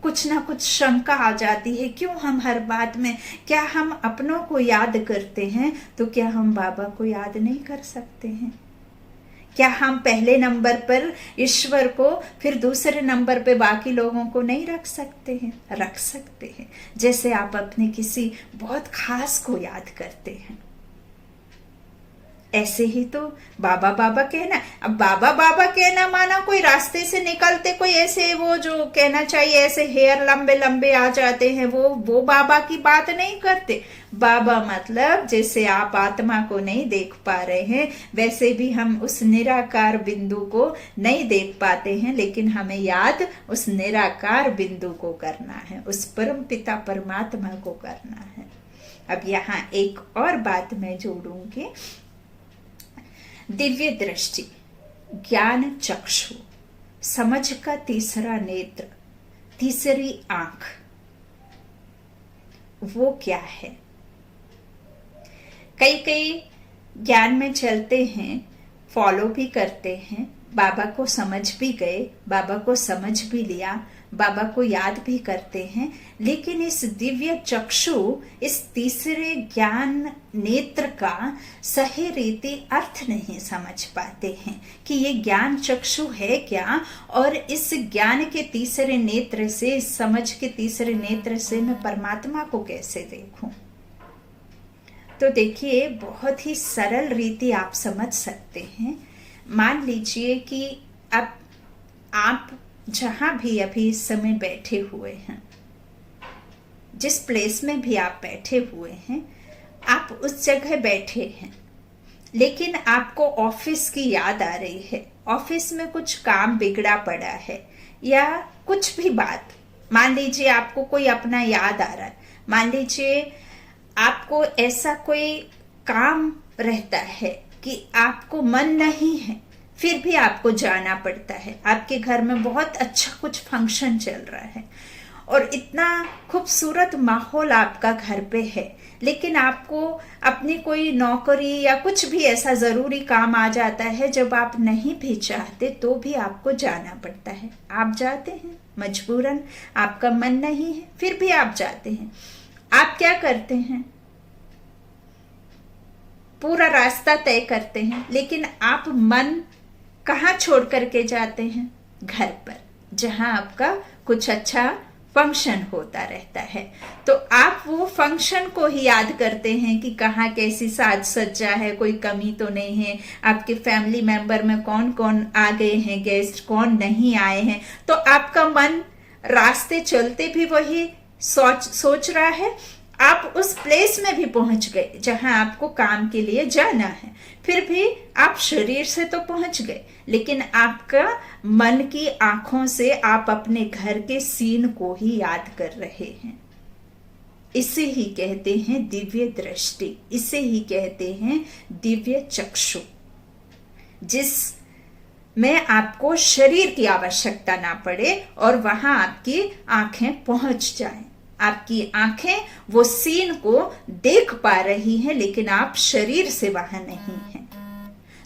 कुछ ना कुछ शंका आ जाती है? क्यों हम हर बात में, क्या हम अपनों को याद करते हैं तो क्या हम बाबा को याद नहीं कर सकते हैं? क्या हम पहले नंबर पर ईश्वर को, फिर दूसरे नंबर पे बाकी लोगों को नहीं रख सकते हैं? रख सकते हैं। जैसे आप अपने किसी बहुत खास को याद करते हैं, ऐसे ही तो बाबा बाबा कहना। अब बाबा बाबा कहना माना कोई रास्ते से निकलते कोई ऐसे वो जो कहना चाहिए ऐसे हेयर लंबे लंबे आ जाते हैं, वो बाबा की बात नहीं करते। बाबा मतलब जैसे आप आत्मा को नहीं देख पा रहे हैं, वैसे भी हम उस निराकार बिंदु को नहीं देख पाते हैं, लेकिन हमें याद उस निराकार बिंदु को करना है, उस परम पिता परमात्मा को करना है। अब यहाँ एक और बात मैं जोड़ूंगी। दिव्य दृष्टि, ज्ञान चक्षु, समझ का तीसरा नेत्र, तीसरी आंख, वो क्या है? कई ज्ञान में चलते हैं, फॉलो भी करते हैं, बाबा को समझ भी गए, बाबा को समझ भी लिया, बाबा को याद भी करते हैं, लेकिन इस दिव्य चक्षु, इस तीसरे ज्ञान नेत्र का सही रीति अर्थ नहीं समझ पाते हैं कि ये ज्ञान चक्षु है क्या, और इस ज्ञान के तीसरे नेत्र से, इस समझ के तीसरे नेत्र से मैं परमात्मा को कैसे देखूं। तो देखिए, बहुत ही सरल रीति आप समझ सकते हैं। मान लीजिए कि अब आप जहां भी अभी इस समय बैठे हुए हैं, जिस प्लेस में भी आप बैठे हुए हैं, आप उस जगह बैठे हैं, लेकिन आपको ऑफिस की याद आ रही है, ऑफिस में कुछ काम बिगड़ा पड़ा है, या कुछ भी बात, मान लीजिए आपको कोई अपना याद आ रहा है, मान लीजिए आपको ऐसा कोई काम रहता है कि आपको मन नहीं है, फिर भी आपको जाना पड़ता है। आपके घर में बहुत अच्छा कुछ फंक्शन चल रहा है और इतना खूबसूरत माहौल आपका घर पे है, लेकिन आपको अपनी कोई नौकरी या कुछ भी ऐसा जरूरी काम आ जाता है, जब आप नहीं भी चाहते तो भी आपको जाना पड़ता है। आप जाते हैं मजबूरन, आपका मन नहीं है, फिर भी आप जाते हैं। आप क्या करते हैं? पूरा रास्ता तय करते हैं, लेकिन आप मन कहाँ छोड़ करके जाते हैं? घर पर, जहां आपका कुछ अच्छा फंक्शन होता रहता है। तो आप वो फंक्शन को ही याद करते हैं कि कहाँ कैसी साज सज्जा है, कोई कमी तो नहीं है, आपके फैमिली मेंबर में कौन कौन आ गए हैं, गेस्ट कौन नहीं आए हैं। तो आपका मन रास्ते चलते भी वही सोच रहा है। आप उस प्लेस में भी पहुंच गए जहां आपको काम के लिए जाना है, फिर भी आप शरीर से तो पहुंच गए, लेकिन आपका मन की आंखों से आप अपने घर के सीन को ही याद कर रहे हैं। इसे ही कहते हैं दिव्य दृष्टि, इसे ही कहते हैं दिव्य चक्षु, जिस में आपको शरीर की आवश्यकता ना पड़े और वहां आपकी आंखें पहुंच जाएं। आपकी आंखें वो सीन को देख पा रही हैं, लेकिन आप शरीर से वहां नहीं हैं।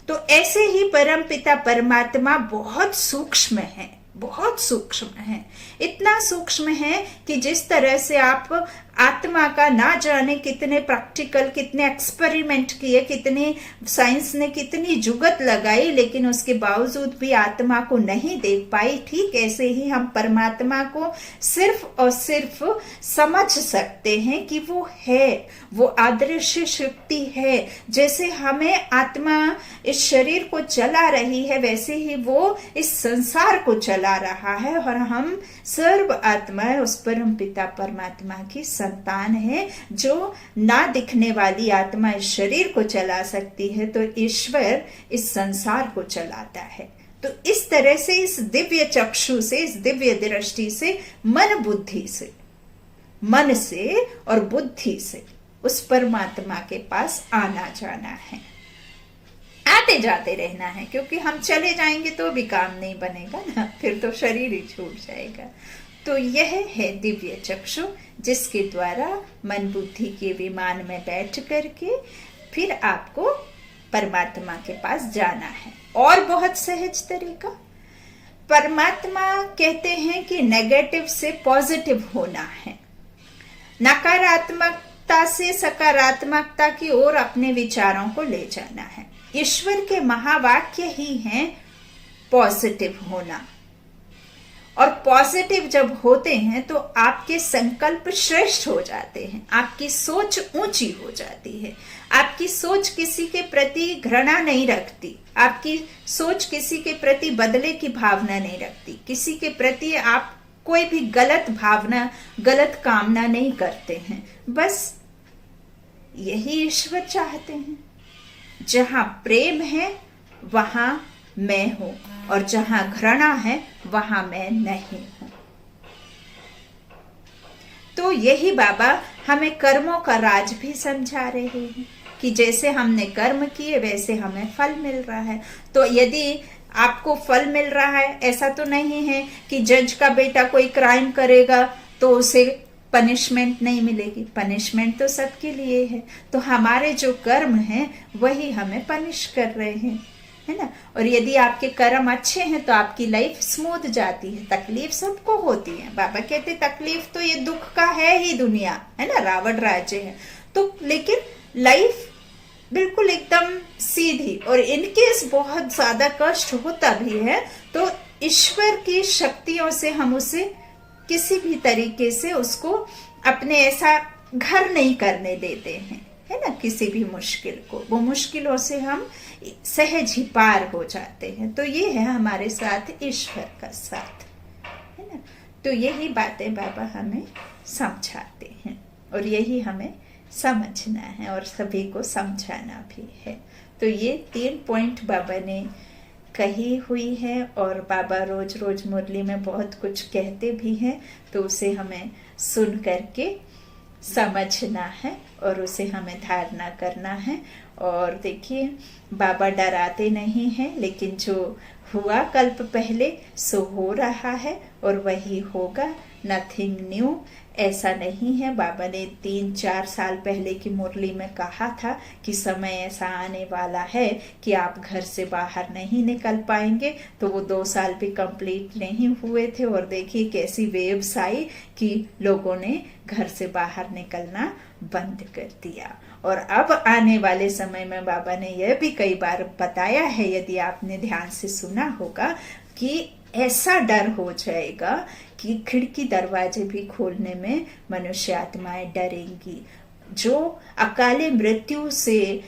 तो ऐसे ही परमपिता परमात्मा बहुत सूक्ष्म है, बहुत सूक्ष्म है, इतना सूक्ष्म है कि जिस तरह से आप आत्मा का ना जाने कितने प्रैक्टिकल, कितने एक्सपेरिमेंट किए, कितने साइंस ने कितनी जुगत लगाई, लेकिन उसके बावजूद भी आत्मा को नहीं देख पाई, ठीक ऐसे ही हम परमात्मा को सिर्फ और सिर्फ समझ सकते हैं कि वो है, वो अदृश्य शक्ति है। जैसे हमें आत्मा इस शरीर को चला रही है, वैसे ही वो इस संसार को चला रहा है, और हम सर्व आत्मा उस परम पिता परमात्मा की संतान है। जो ना दिखने वाली आत्मा इस शरीर को चला सकती है, तो ईश्वर इस संसार को चलाता है। तो इस तरह से, इस दिव्य चक्षु से, इस दिव्य दृष्टि से, मन बुद्धि से, मन से और बुद्धि से उस परमात्मा के पास आना जाना है, आते जाते रहना है, क्योंकि हम चले जाएंगे तो भी काम नहीं बनेगा ना, फिर तो शरीर ही छूट जाएगा। तो यह है दिव्य चक्षु, जिसके द्वारा मन बुद्धि के विमान में बैठ करके फिर आपको परमात्मा के पास जाना है। और बहुत सहज तरीका, परमात्मा कहते हैं कि नेगेटिव से पॉजिटिव होना है, नकारात्मकता से सकारात्मकता की ओर अपने विचारों को ले जाना है। ईश्वर के महावाक्य ही हैं पॉजिटिव होना, और पॉजिटिव जब होते हैं तो आपके संकल्प श्रेष्ठ हो जाते हैं, आपकी सोच ऊंची हो जाती है, आपकी सोच किसी के प्रति घृणा नहीं रखती, आपकी सोच किसी के प्रति बदले की भावना नहीं रखती, किसी के प्रति आप कोई भी गलत भावना, गलत कामना नहीं करते हैं। बस यही ईश्वर चाहते हैं। जहां प्रेम है वहां मैं हूं, और जहां घृणा है वहां मैं नहीं हूं। तो यही बाबा हमें कर्मों का राज भी समझा रहे हैं कि जैसे हमने कर्म किए वैसे हमें फल मिल रहा है। तो यदि आपको फल मिल रहा है, ऐसा तो नहीं है कि जज का बेटा कोई क्राइम करेगा तो उसे पनिशमेंट नहीं मिलेगी, पनिशमेंट तो सबके लिए है। तो हमारे जो कर्म हैं वही हमें पनिश कर रहे हैं, है ना। और यदि आपके कर्म अच्छे हैं तो आपकी लाइफ स्मूथ जाती है। तकलीफ सबको होती है, बाबा कहते तकलीफ तो ये दुख का है ही दुनिया, है ना, रावण राज्य है तो, लेकिन लाइफ बिल्कुल एकदम सीधी। और इनकेस बहुत ज्यादा कष्ट होता भी है तो ईश्वर की शक्तियों से हम उसे किसी भी तरीके से उसको अपने ऐसा घर नहीं करने देते हैं, है ना। किसी भी मुश्किल को, वो मुश्किलों से हम सहज ही पार हो जाते हैं। तो ये है हमारे साथ ईश्वर का साथ, है ना। तो यही बातें बाबा हमें समझाते हैं और यही हमें समझना है और सभी को समझाना भी है। तो ये 3 पॉइंट बाबा ने कही हुई है, और बाबा रोज रोज मुरली में बहुत कुछ कहते भी हैं, तो उसे हमें सुन करके समझना है और उसे हमें धारणा करना है। और देखिए बाबा डराते नहीं हैं, लेकिन जो हुआ कल्प पहले सो हो रहा है और वही होगा, नथिंग न्यू। ऐसा नहीं है, बाबा ने 3-4 साल पहले की मुरली में कहा था कि समय ऐसा आने वाला है कि आप घर से बाहर नहीं निकल पाएंगे। तो वो 2 साल भी कंप्लीट नहीं हुए थे और देखिए कैसी वेव्स आई कि लोगों ने घर से बाहर निकलना बंद कर दिया। और अब आने वाले समय में बाबा ने यह भी कई बार बताया है, यदि आपने ध्यान से सुना होगा, कि ऐसा डर हो जाएगा कि खिड़की दरवाजे भी खोलने में मनुष्य आत्माएं डरेंगी। जो अकाले मृत्यु से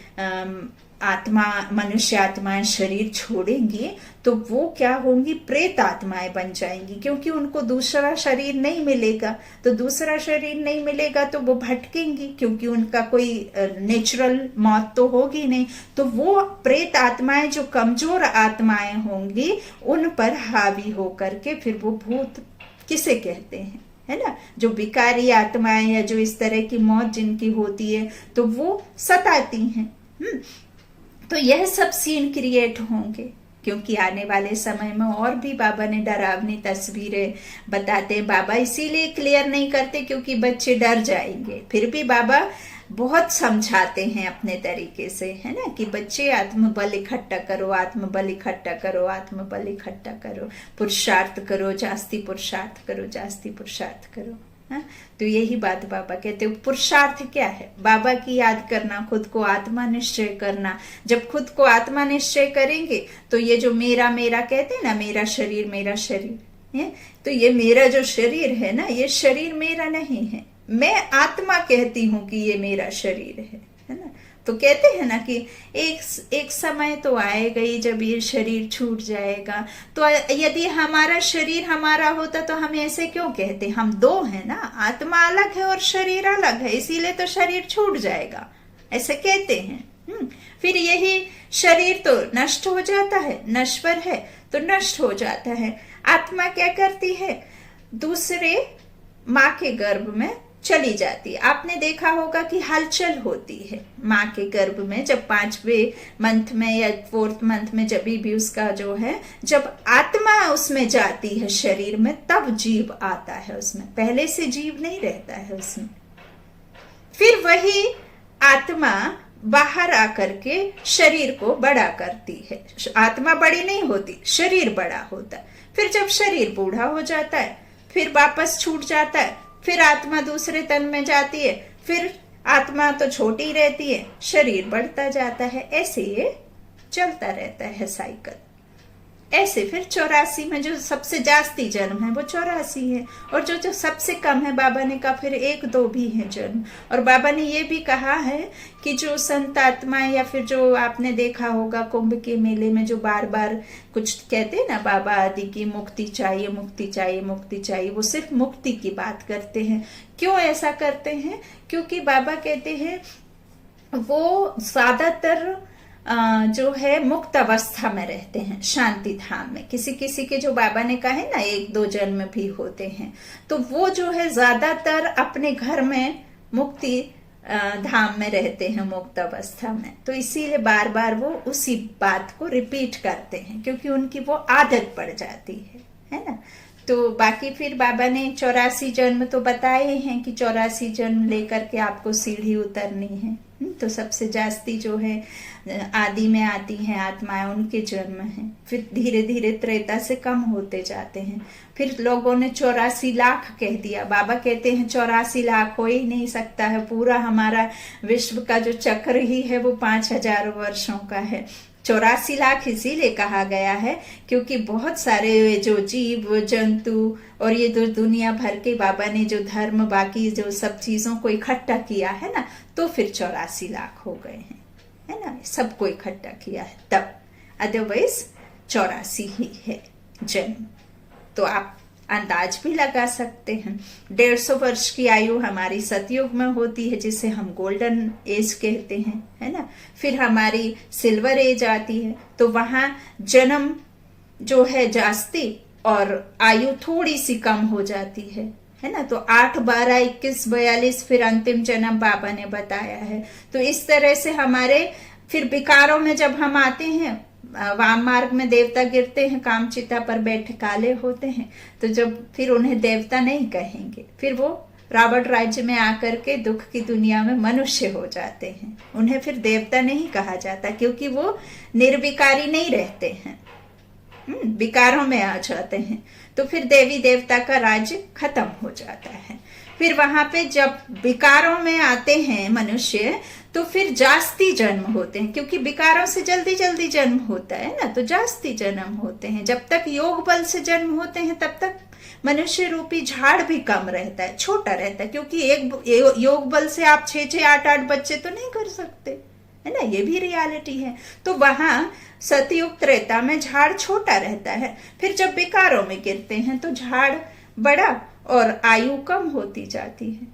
मनुष्य आत्माएं शरीर छोड़ेंगी तो वो क्या होंगी, प्रेत आत्माएं बन जाएंगी, क्योंकि उनको दूसरा शरीर नहीं मिलेगा। तो दूसरा शरीर नहीं मिलेगा तो वो भटकेंगी, क्योंकि उनका कोई नेचुरल मौत तो होगी नहीं। तो वो प्रेत आत्माएं, जो कमजोर आत्माएं होंगी, उन पर हावी होकर के फिर वो भूत किसे कहते हैं, है ना, जो विकारी आत्माएं या जो इस तरह की मौत जिनकी होती है तो वो सताती हैं। तो यह सब सीन क्रिएट होंगे, क्योंकि आने वाले समय में और भी बाबा ने डरावनी तस्वीरें बताते हैं। बाबा इसीलिए क्लियर नहीं करते क्योंकि बच्चे डर जाएंगे। फिर भी बाबा बहुत समझाते हैं अपने तरीके से, है ना, कि बच्चे आत्मबल इकट्ठा करो, आत्मबल इकट्ठा करो, आत्मबल इकट्ठा करो, पुरुषार्थ करो, जास्ती पुरुषार्थ करो, जास्ती पुरुषार्थ करो। हाँ, तो यही बात बाबा कहते हैं। पुरुषार्थ क्या है? बाबा की याद करना, खुद को आत्मा निश्चय करना। जब खुद को आत्मा निश्चय करेंगे तो ये जो मेरा मेरा कहते हैं ना, मेरा शरीर मेरा शरीर है, तो ये मेरा जो शरीर है ना, ये शरीर मेरा नहीं है, मैं आत्मा कहती हूं कि ये मेरा शरीर है ना। तो कहते हैं ना कि एक समय तो आएगा ही जब ये शरीर छूट जाएगा। तो यदि हमारा शरीर हमारा होता तो हम ऐसे क्यों कहते? हम दो हैं ना, आत्मा अलग है और शरीर अलग है, इसीलिए तो शरीर छूट जाएगा, ऐसे कहते हैं। फिर यही शरीर तो नष्ट हो जाता है, नश्वर है तो नष्ट हो जाता है। आत्मा क्या करती है? दूसरे माँ के गर्भ में चली जाती है। आपने देखा होगा कि हलचल होती है माँ के गर्भ में, जब 5वें मंथ में या 4th मंथ में, जब भी उसका जो है, जब आत्मा उसमें जाती है शरीर में, तब जीव आता है उसमें, पहले से जीव नहीं रहता है उसमें। फिर वही आत्मा बाहर आकर के शरीर को बड़ा करती है। आत्मा बड़ी नहीं होती, शरीर बड़ा होता है। फिर जब शरीर बूढ़ा हो जाता है, फिर वापस छूट जाता है, फिर आत्मा दूसरे तन में जाती है, फिर आत्मा तो छोटी रहती है, शरीर बढ़ता जाता है। ऐसे ये चलता रहता है साइकिल। ऐसे फिर 84 में जो सबसे जास्ती जन्म है वो 84 है, और जो सबसे कम है, बाबा ने कहा फिर 1-2 भी है जन्म। और बाबा ने ये भी कहा है कि जो संत आत्माएं, या फिर जो आपने देखा होगा कुंभ के मेले में जो बार बार कुछ कहते हैं ना, बाबा आदि की मुक्ति चाहिए, मुक्ति चाहिए, मुक्ति चाहिए, वो सिर्फ मुक्ति की बात करते हैं। क्यों ऐसा करते हैं? क्योंकि बाबा कहते हैं वो ज्यादातर जो है मुक्त अवस्था में रहते हैं, शांति धाम में। किसी किसी के, जो बाबा ने कहा है ना 1-2 जन्म भी होते हैं, तो वो जो है ज्यादातर अपने घर में मुक्ति धाम में रहते हैं, मुक्त अवस्था में। तो इसीलिए बार बार वो उसी बात को रिपीट करते हैं, क्योंकि उनकी वो आदत पड़ जाती है ना। तो बाकी फिर बाबा ने 84 जन्म तो बताए हैं कि 84 जन्म लेकर के आपको सीढ़ी उतरनी है। तो सबसे जास्ती जो है आदि में आती हैं आत्माएं, उनके जन्म हैं। फिर धीरे धीरे त्रेता से कम होते जाते हैं। फिर लोगों ने 84 लाख कह दिया। बाबा कहते हैं 84 लाख हो ही नहीं सकता है, पूरा हमारा विश्व का जो चक्र ही है वो 5000 वर्षों का है। 84 लाख इसीलिए कहा गया है क्योंकि बहुत सारे जो जीव जंतु और ये जो दुनिया भर के बाबा ने जो धर्म, बाकी जो सब चीजों को इकट्ठा किया है ना, तो फिर 84 लाख हो गए हैं, है ना, सबको इकट्ठा किया है तब। अदरवाइज 84 ही है जन्म। तो आप अंदाज भी लगा सकते हैं। 150 वर्ष की आयु हमारी सतयुग में होती है, जिसे हम गोल्डन एज कहते हैं, है ना। फिर हमारी सिल्वर एज आती है, तो वहां जन्म जो है जास्ती और आयु थोड़ी सी कम हो जाती है ना। तो 8, 12, 21, 42 फिर अंतिम जन्म बाबा ने बताया है। तो इस तरह से हमारे फिर विकारों में जब हम आते हैं, वाम मार्ग में देवता गिरते हैं, कामचिता पर बैठे काले होते हैं, तो जब फिर उन्हें देवता नहीं कहेंगे, फिर वो रावण राज्य में आकर के दुख की दुनिया में मनुष्य हो जाते हैं। उन्हें फिर देवता नहीं कहा जाता क्योंकि वो निर्विकारी नहीं रहते हैं, विकारों में आ जाते हैं। तो फिर देवी देवता का राज्य खत्म हो जाता है। फिर वहां पे जब विकारों में आते हैं मनुष्य, तो फिर जास्ती जन्म होते हैं, क्योंकि विकारों से जल्दी जल्दी जन्म होता है ना, तो जास्ती जन्म होते हैं। जब तक योग बल से जन्म होते हैं तब तक मनुष्य रूपी झाड़ भी कम रहता है, छोटा रहता है, क्योंकि एक योग बल से आप 6-6, 8-8 बच्चे तो नहीं कर सकते, है ना, ये भी रियलिटी है। तो वहां सतयुग त्रेता में झाड़ छोटा रहता है। फिर जब विकारों में गिरते हैं तो झाड़ बड़ा और आयु कम होती जाती है।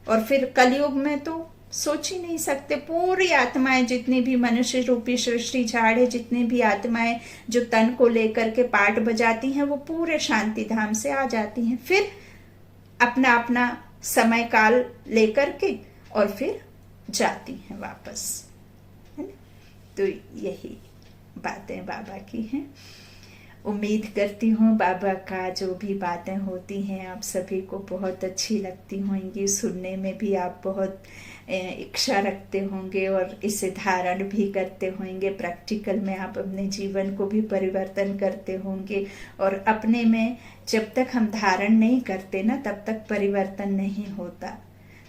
और फिर कलयुग में तो सोच ही नहीं सकते, पूरी आत्माएं, जितनी भी मनुष्य रूपी सृष्टि झाड़ है, जितनी भी आत्माएं जो तन को लेकर के पाठ बजाती हैं, वो पूरे शांति धाम से आ जाती हैं, फिर अपना अपना समय काल लेकर के और फिर जाती हैं वापस, है ना। तो यही बातें बाबा की हैं। उम्मीद करती हूँ बाबा का जो भी बातें होती हैं आप सभी को बहुत अच्छी लगती होंगी, सुनने में भी आप बहुत इच्छा रखते होंगे और इसे धारण भी करते होंगे। प्रैक्टिकल में आप अपने जीवन को भी परिवर्तन करते होंगे। और अपने में जब तक हम धारण नहीं करते ना, तब तक परिवर्तन नहीं होता।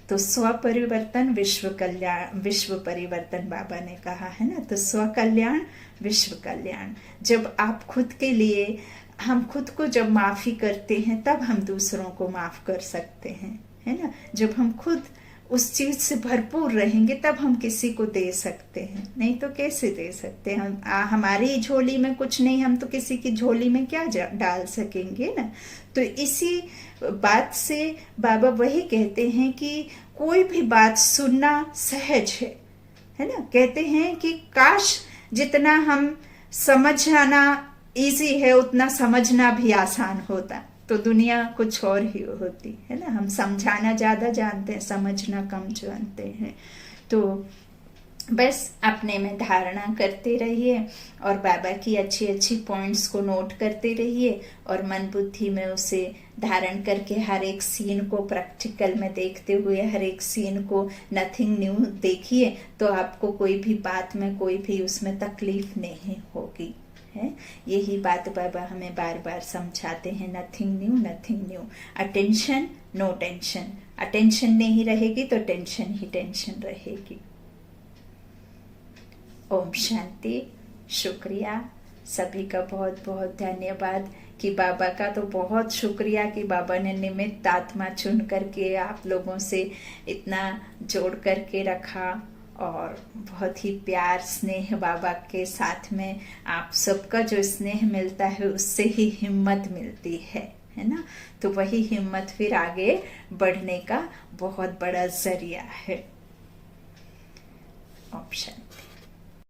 तो स्व परिवर्तन विश्व कल्याण, विश्व परिवर्तन बाबा ने कहा है ना। तो स्व कल्याण विश्व कल्याण। जब आप खुद के लिए, हम खुद को जब माफी करते हैं तब हम दूसरों को माफ कर सकते हैं, है ना। जब हम खुद उस चीज से भरपूर रहेंगे तब हम किसी को दे सकते हैं, नहीं तो कैसे दे सकते हैं। हमारी झोली में कुछ नहीं, हम तो किसी की झोली में क्या डाल सकेंगे ना। तो इसी बात से बाबा वही कहते हैं कि कोई भी बात सुनना सहज है ना। कहते हैं कि काश जितना हम समझना इजी है उतना समझना भी आसान होता, तो दुनिया कुछ और ही होती, है ना। हम समझाना ज्यादा जानते हैं, समझना कम जानते हैं। तो बस अपने में धारणा करते रहिए और बाबा की अच्छी अच्छी पॉइंट्स को नोट करते रहिए और मन बुद्धि में उसे धारण करके हर एक सीन को प्रैक्टिकल में देखते हुए, हर एक सीन को नथिंग न्यू देखिए, तो आपको कोई भी बात में, कोई भी उसमें तकलीफ नहीं होगी, है। यही बात बाबा हमें बार बार समझाते हैं, nothing new, nothing new. Attention, no tension. Attention नहीं रहेगी तो टेंशन ही टेंशन रहेगी। ओम शांति। शुक्रिया सभी का, बहुत बहुत धन्यवाद। कि बाबा का तो बहुत शुक्रिया कि बाबा ने निमित्त आत्मा चुन करके आप लोगों से इतना जोड़ करके रखा, और बहुत ही प्यार स्नेह बाबा के साथ में आप सबका जो स्नेह मिलता है उससे ही हिम्मत मिलती है ना। तो वही हिम्मत फिर आगे बढ़ने का बहुत बड़ा जरिया है। ओम शांति।